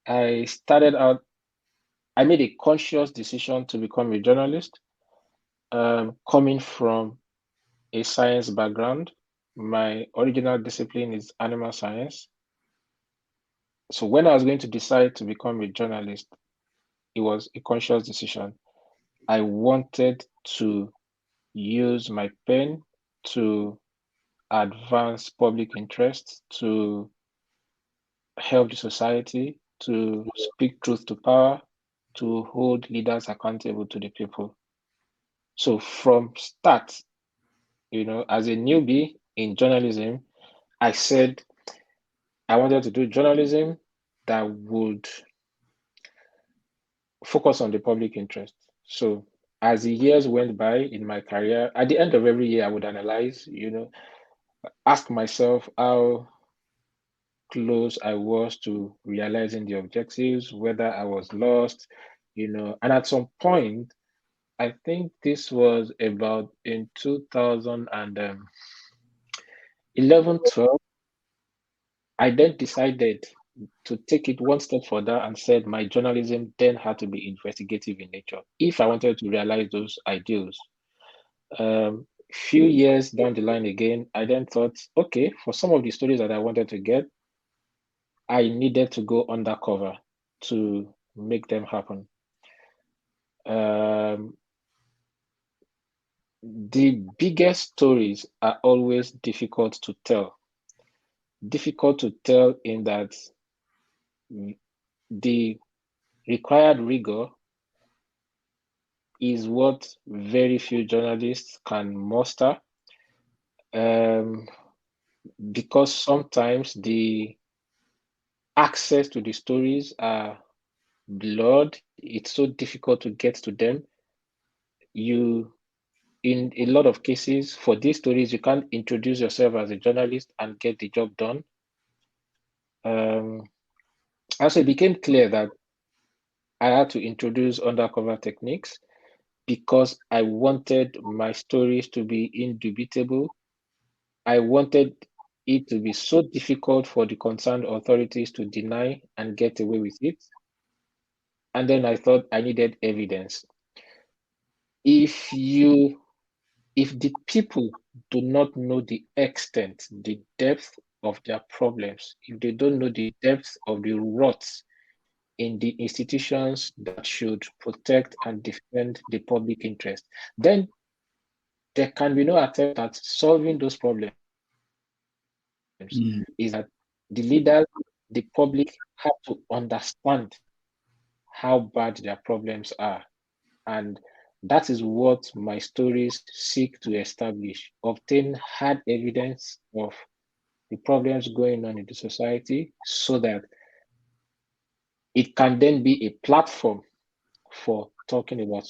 I made a conscious decision to become a journalist, coming from a science background. My original discipline is animal science. So when I was going to decide to become a journalist, it was a conscious decision. I wanted to use my pen to advance public interest, to help the society, to speak truth to power, to hold leaders accountable to the people. So from start, as a newbie in journalism, I said I wanted to do journalism that would focus on the public interest. So as the years went by in my career, at the end of every year, I would analyze, ask myself how close I was to realizing the objectives, whether I was lost, and at some point, I think this was about in 2011, 12, I then decided to take it one step further and said my journalism then had to be investigative in nature if I wanted to realize those ideals. Few years down the line again, I then thought, okay, for some of the stories that I wanted to get, I needed to go undercover to make them happen. The biggest stories are always difficult to tell. Difficult to tell in that the required rigor is what very few journalists can muster, because sometimes the access to the stories are blurred. It's so difficult to get to them. In a lot of cases, for these stories, you can't introduce yourself as a journalist and get the job done. Also, it became clear that I had to introduce undercover techniques because I wanted my stories to be indubitable. I wanted it to be so difficult for the concerned authorities to deny and get away with it. And then I thought I needed evidence. If the people do not know the extent, the depth of their problems, if they don't know the depth of the rots in the institutions that should protect and defend the public interest, then there can be no attempt at solving those problems. Is that the leaders, the public have to understand how bad their problems are. And that is what my stories seek to establish, obtain hard evidence of the problems going on in the society so that it can then be a platform for talking about